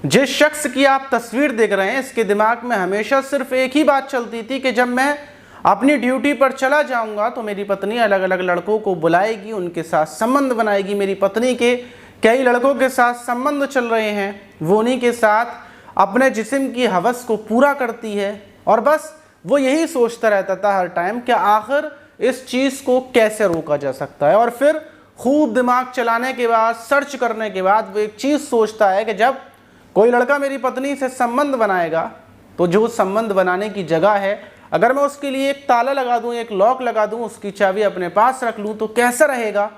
जिस शख्स की आप तस्वीर देख रहे हैं इसके दिमाग में हमेशा सिर्फ एक ही बात चलती थी कि जब मैं अपनी ड्यूटी पर चला जाऊंगा तो मेरी पत्नी अलग अलग लड़कों को बुलाएगी, उनके साथ संबंध बनाएगी। मेरी पत्नी के कई लड़कों के साथ संबंध चल रहे हैं, वो उन्हीं के साथ अपने जिस्म की हवस को पूरा करती है। और बस वो यही सोचता रहता था हर टाइम कि आखिर इस चीज़ को कैसे रोका जा सकता है। और फिर खूब दिमाग चलाने के बाद, सर्च करने के बाद वो एक चीज़ सोचता है कि जब कोई लड़का मेरी पत्नी से संबंध बनाएगा तो जो संबंध बनाने की जगह है, अगर मैं उसके लिए एक ताला लगा दूं, एक लॉक लगा दूं, उसकी चाबी अपने पास रख लूं तो कैसा रहेगा।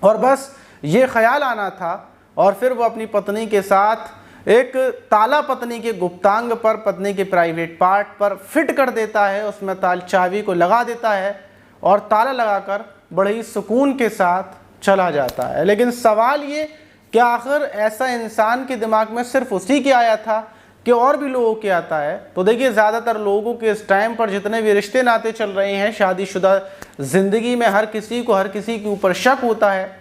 और बस ये ख्याल आना था। और फिर वो अपनी पत्नी के साथ एक ताला पत्नी के गुप्तांग पर, पत्नी के प्राइवेट पार्ट पर फिट कर देता है, उसमें चाबी को लगा देता है और ताला लगाकर बड़े ही सुकून के साथ चला जाता है। लेकिन सवाल ये कि आखिर ऐसा इंसान के दिमाग में सिर्फ उसी के आया था कि और भी लोगों के आता है। तो देखिए, ज़्यादातर लोगों के इस टाइम पर जितने भी रिश्ते नाते चल रहे हैं, शादीशुदा ज़िंदगी में हर किसी को हर किसी के ऊपर शक होता है।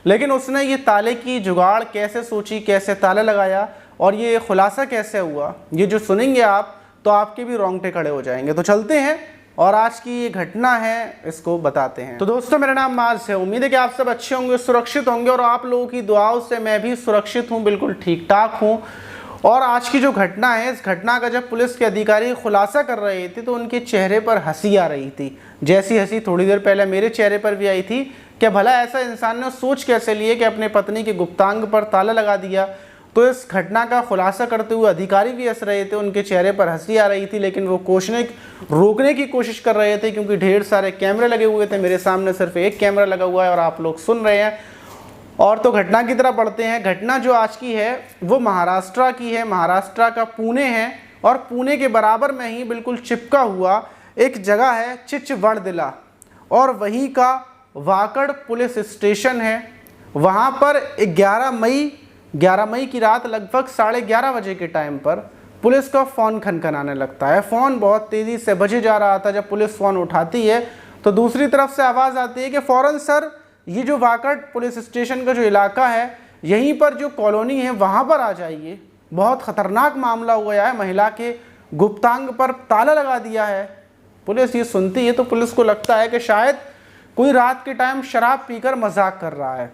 लेकिन उसने ये ताले की जुगाड़ कैसे सोची, कैसे ताला लगाया और ये खुलासा कैसे हुआ, ये जो सुनेंगे आप तो आपके भी रोंगटे खड़े हो जाएंगे। तो चलते हैं और आज की ये घटना है इसको बताते हैं। तो दोस्तों, मेरा नाम माज है। उम्मीद है कि आप सब अच्छे होंगे, सुरक्षित होंगे और आप लोगों की दुआओं से मैं भी सुरक्षित हूँ, बिल्कुल ठीक ठाक हूँ। और आज की जो घटना है, इस घटना का जब पुलिस के अधिकारी खुलासा कर रहे थे तो उनके चेहरे पर हंसी आ रही थी। जैसी हंसी थोड़ी देर पहले मेरे चेहरे पर भी आई थी कि भला ऐसा इंसान ने सोच कैसे लिए कि अपने पत्नी के गुप्तांग पर ताला लगा दिया। तो इस घटना का खुलासा करते हुए अधिकारी भी हंस रहे थे, उनके चेहरे पर हंसी आ रही थी, लेकिन वो रोकने की कोशिश कर रहे थे क्योंकि ढेर सारे कैमरे लगे हुए थे। मेरे सामने सिर्फ एक कैमरा लगा हुआ है और आप लोग सुन रहे हैं। और तो घटना की तरफ बढ़ते हैं। घटना जो आज की है वो महाराष्ट्र की है, महाराष्ट्र का पुणे है। और पुणे के बराबर में ही बिल्कुल चिपका हुआ एक जगह है चिचवड़दिला, और वहीं का वाकड़ पुलिस स्टेशन है। वहाँ पर 11 मई की रात लगभग 11:30 बजे के टाइम पर पुलिस का फ़ोन खनखनाने लगता है। फ़ोन बहुत तेज़ी से बजे जा रहा था। जब पुलिस फ़ोन उठाती है तो दूसरी तरफ से आवाज़ आती है कि फ़ौरन सर, ये जो वाकड़ पुलिस स्टेशन का जो इलाका है, यहीं पर जो कॉलोनी है वहाँ पर आ जाइए, बहुत ख़तरनाक मामला हुआ है, महिला के गुप्तांग पर ताला लगा दिया है। पुलिस ये सुनती है तो पुलिस को लगता है कि शायद कोई रात के टाइम शराब पीकर मजाक कर रहा है,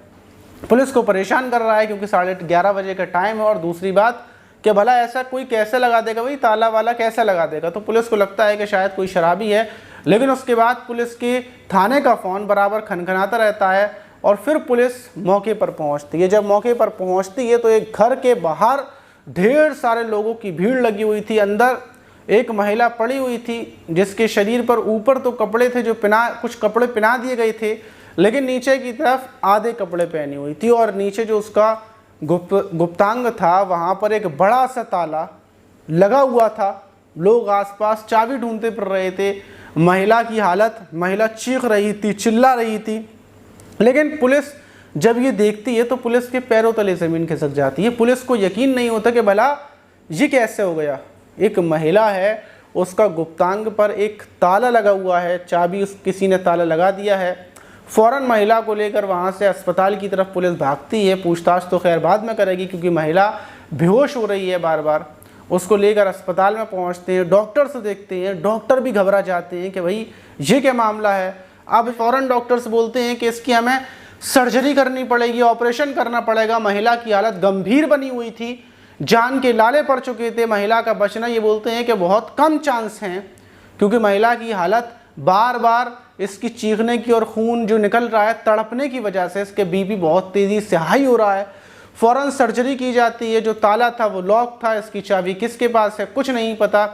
पुलिस को परेशान कर रहा है क्योंकि 11:30 बजे का टाइम है। और दूसरी बात कि भला ऐसा कोई कैसे लगा देगा, भाई ताला वाला कैसे लगा देगा। तो पुलिस को लगता है कि शायद कोई शराबी है। लेकिन उसके बाद पुलिस के थाने का फ़ोन बराबर खनखनाता रहता है और फिर पुलिस मौके पर पहुंचती है। जब मौके पर पहुंचती है तो एक घर के बाहर ढेर सारे लोगों की भीड़ लगी हुई थी। अंदर एक महिला पड़ी हुई थी जिसके शरीर पर ऊपर तो कपड़े थे जो कुछ कपड़े पहना दिए गए थे, लेकिन नीचे की तरफ आधे कपड़े पहनी हुई थी। और नीचे जो उसका गुप्तांग था वहाँ पर एक बड़ा सा ताला लगा हुआ था। लोग आसपास चाबी ढूंढते फिर रहे थे। महिला की हालत, महिला चीख रही थी, चिल्ला रही थी। लेकिन पुलिस जब ये देखती है तो पुलिस के पैरों तले ज़मीन खिसक जाती है। पुलिस को यकीन नहीं होता कि भला ये कैसे हो गया। एक महिला है, उसका गुप्तांग पर एक ताला लगा हुआ है, चाबी किसी ने ताला लगा दिया है। फ़ौरन महिला को लेकर वहाँ से अस्पताल की तरफ पुलिस भागती है। पूछताछ तो खैर बाद में करेगी क्योंकि महिला बेहोश हो रही है बार बार। उसको लेकर अस्पताल में पहुँचते हैं, डॉक्टर से देखते हैं, डॉक्टर भी घबरा जाते हैं कि भाई ये क्या मामला है। अब फ़ौरन डॉक्टर्स बोलते हैं कि इसकी हमें सर्जरी करनी पड़ेगी, ऑपरेशन करना पड़ेगा। महिला की हालत गंभीर बनी हुई थी, जान के लाले पड़ चुके थे। महिला का बचना ये बोलते हैं कि बहुत कम चांस हैं क्योंकि महिला की हालत बार बार इसकी चीखने की और खून जो निकल रहा है तड़पने की वजह से इसके बीपी बहुत तेज़ी से हाई हो रहा है। फ़ौरन सर्जरी की जाती है। जो ताला था वो लॉक था, इसकी चाबी किसके पास है कुछ नहीं पता।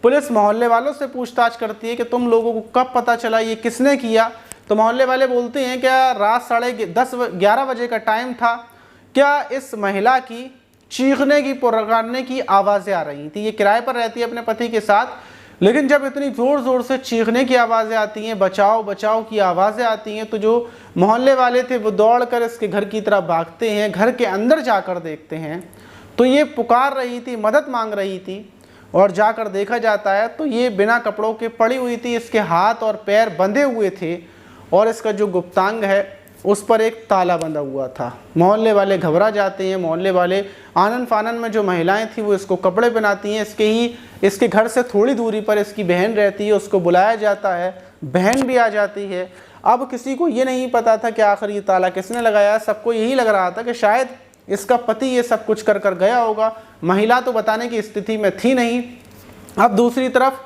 पुलिस मोहल्ले वालों से पूछताछ करती है कि तुम लोगों को कब पता चला, ये किसने किया। तो मोहल्ले वाले बोलते हैं क्या रात 11:30 बजे का टाइम था, क्या इस महिला की चीखने की पुकारने की आवाज़ें आ रही थी। ये किराए पर रहती है अपने पति के साथ, लेकिन जब इतनी ज़ोर ज़ोर से चीखने की आवाज़ें आती हैं, बचाओ बचाओ की आवाज़ें आती हैं, तो जो मोहल्ले वाले थे वो दौड़कर इसके घर की तरफ भागते हैं। घर के अंदर जाकर देखते हैं तो ये पुकार रही थी, मदद मांग रही थी। और जाकर देखा जाता है तो ये बिना कपड़ों के पड़ी हुई थी, इसके हाथ और पैर बंधे हुए थे और इसका जो गुप्तांग है उस पर एक ताला बंधा हुआ था। मोहल्ले वाले घबरा जाते हैं, मोहल्ले वाले आनन फानन में जो महिलाएं थी वो इसको कपड़े पहनाती हैं। इसके घर से थोड़ी दूरी पर इसकी बहन रहती है, उसको बुलाया जाता है, बहन भी आ जाती है। अब किसी को ये नहीं पता था कि आखिर ये ताला किसने लगाया। सबको यही लग रहा था कि शायद इसका पति ये सब कुछ कर कर गया होगा। महिला तो बताने की स्थिति में थी नहीं। अब दूसरी तरफ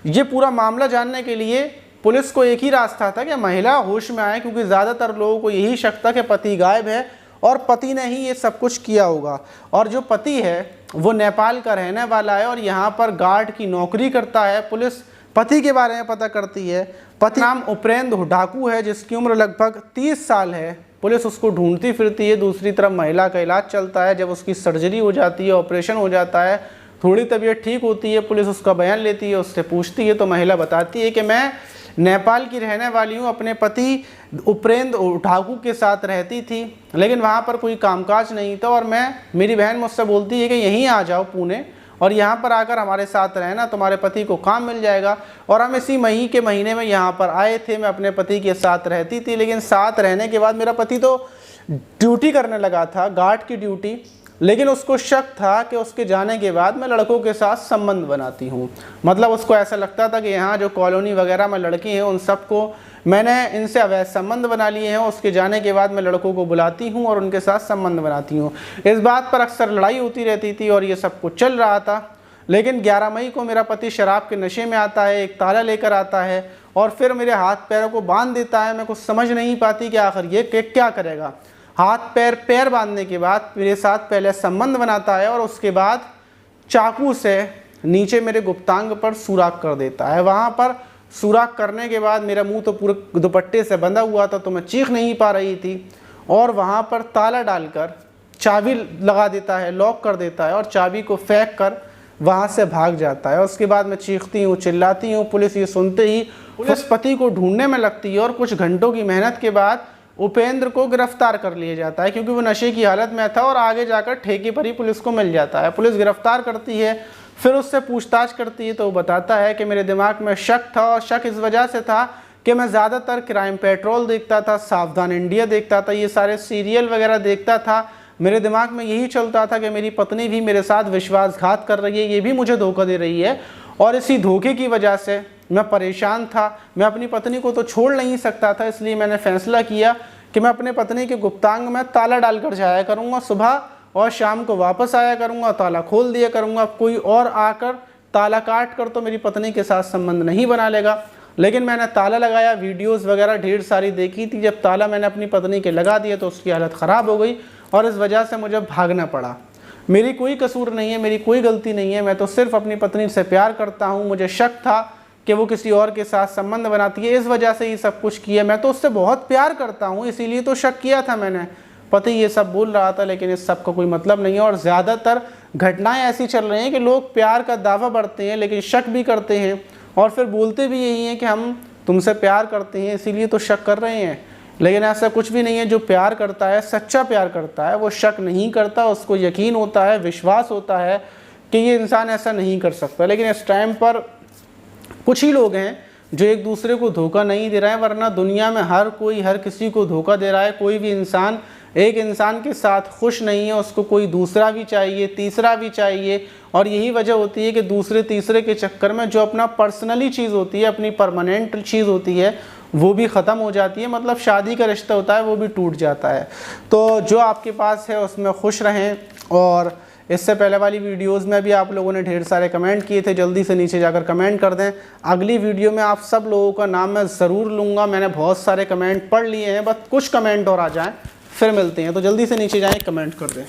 ये पूरा मामला जानने के लिए पुलिस को एक ही रास्ता था कि महिला होश में आए, क्योंकि ज़्यादातर लोगों को यही शक था कि पति गायब है और पति ने ही ये सब कुछ किया होगा। और जो पति है वो नेपाल का रहने वाला है और यहाँ पर गार्ड की नौकरी करता है। पुलिस पति के बारे में पता करती है। पति नाम उपेंद्र हुडाकू है, जिसकी उम्र लगभग 30 साल है। पुलिस उसको ढूंढती फिरती है। दूसरी तरफ महिला का इलाज चलता है। जब उसकी सर्जरी हो जाती है, ऑपरेशन हो जाता है, थोड़ी तबीयत ठीक होती है, पुलिस उसका बयान लेती है, उससे पूछती है तो महिला बताती है कि मैं नेपाल की रहने वाली हूँ, अपने पति उपेंद्र हुडाकू के साथ रहती थी, लेकिन वहाँ पर कोई कामकाज नहीं था और मेरी बहन मुझसे बोलती है कि यहीं आ जाओ पुणे और यहाँ पर आकर हमारे साथ रहना, तुम्हारे पति को काम मिल जाएगा। और हम इसी मई के महीने में यहाँ पर आए थे। मैं अपने पति के साथ रहती थी, लेकिन साथ रहने के बाद मेरा पति तो ड्यूटी करने लगा था, गार्ड की ड्यूटी, लेकिन उसको शक था कि उसके जाने के बाद मैं लड़कों के साथ संबंध बनाती हूँ। मतलब उसको ऐसा लगता था कि यहाँ जो कॉलोनी वगैरह में लड़की हैं उन सबको मैंने इनसे अवैध संबंध बना लिए हैं। उसके जाने के बाद मैं लड़कों को बुलाती हूँ और उनके साथ संबंध बनाती हूँ। इस बात पर अक्सर लड़ाई होती रहती थी और ये सब कुछ चल रहा था। लेकिन 11 मई को मेरा पति शराब के नशे में आता है, एक ताला लेकर आता है और फिर मेरे हाथ पैरों को बांध देता है। मैं कुछ समझ नहीं पाती कि आखिर ये क्या करेगा। हाथ पैर बांधने के बाद मेरे साथ पहले संबंध बनाता है और उसके बाद चाकू से नीचे मेरे गुप्तांग पर सुराख कर देता है। वहाँ पर सुराख करने के बाद मेरा मुंह तो पूरे दुपट्टे से बंधा हुआ था तो मैं चीख नहीं पा रही थी, और वहाँ पर ताला डालकर चाबी लगा देता है, लॉक कर देता है और चाबी को फेंक कर वहाँ से भाग जाता है। उसके बाद मैं चीखती हूँ, चिल्लाती हूँ। पुलिस ये सुनते ही पुलिस पति को ढूंढने में लगती है और कुछ घंटों की मेहनत के बाद उपेंद्र को गिरफ्तार कर लिया जाता है, क्योंकि वो नशे की हालत में था और आगे जाकर ठेके पर ही पुलिस को मिल जाता है। पुलिस गिरफ्तार करती है, फिर उससे पूछताछ करती है तो वो बताता है कि मेरे दिमाग में शक था और शक इस वजह से था कि मैं ज़्यादातर क्राइम पेट्रोल देखता था, सावधान इंडिया देखता था, ये सारे सीरियल वगैरह देखता था। मेरे दिमाग में यही चलता था कि मेरी पत्नी भी मेरे साथ विश्वासघात कर रही है, ये भी मुझे धोखा दे रही है, और इसी धोखे की वजह से मैं परेशान था। मैं अपनी पत्नी को तो छोड़ नहीं सकता था, इसलिए मैंने फैसला किया कि मैं अपने पत्नी के गुप्तांग में ताला डालकर जाया करूँगा, सुबह और शाम को वापस आया करूँगा, ताला खोल दिया करूँगा। कोई और आकर ताला काट कर तो मेरी पत्नी के साथ संबंध नहीं बना लेगा। लेकिन मैंने ताला लगाया, वीडियोस वगैरह ढेर सारी देखी थी। जब ताला मैंने अपनी पत्नी के लगा दिया तो उसकी हालत ख़राब हो गई और इस वजह से मुझे भागना पड़ा। मेरी कोई कसूर नहीं है, मेरी कोई गलती नहीं है, मैं तो सिर्फ अपनी पत्नी से प्यार करता हूँ। मुझे शक था कि वो किसी और के साथ संबंध बनाती है, इस वजह से ये सब कुछ किया। मैं तो उससे बहुत प्यार करता हूँ, इसीलिए तो शक किया था मैंने। पति ये सब बोल रहा था, लेकिन इस सब का कोई मतलब नहीं है। और ज़्यादातर घटनाएं ऐसी चल रही हैं कि लोग प्यार का दावा बढ़ते हैं लेकिन शक भी करते हैं और फिर बोलते भी यही हैं कि हम तुमसे प्यार करते हैं इसीलिए तो शक कर रहे हैं। लेकिन ऐसा कुछ भी नहीं है। जो प्यार करता है, सच्चा प्यार करता है, वो शक नहीं करता, उसको यकीन होता है, विश्वास होता है कि ये इंसान ऐसा नहीं कर सकता। लेकिन इस टाइम पर कुछ ही लोग हैं जो एक दूसरे को धोखा नहीं दे रहे हैं, वरना दुनिया में हर कोई हर किसी को धोखा दे रहा है। कोई भी इंसान एक इंसान के साथ खुश नहीं है, उसको कोई दूसरा भी चाहिए, तीसरा भी चाहिए। और यही वजह होती है कि दूसरे तीसरे के चक्कर में जो अपना पर्सनली चीज़ होती है, अपनी परमानेंट चीज़ होती है, वो भी ख़त्म हो जाती है। मतलब शादी का रिश्ता होता है वो भी टूट जाता है। तो जो आपके पास है उसमें खुश रहें। और इससे पहले वाली वीडियोस में भी आप लोगों ने ढेर सारे कमेंट किए थे, जल्दी से नीचे जाकर कमेंट कर दें। अगली वीडियो में आप सब लोगों का नाम मैं ज़रूर लूँगा। मैंने बहुत सारे कमेंट पढ़ लिए हैं, बस कुछ कमेंट और आ जाएँ फिर मिलते हैं। तो जल्दी से नीचे जाएँ, कमेंट कर दें।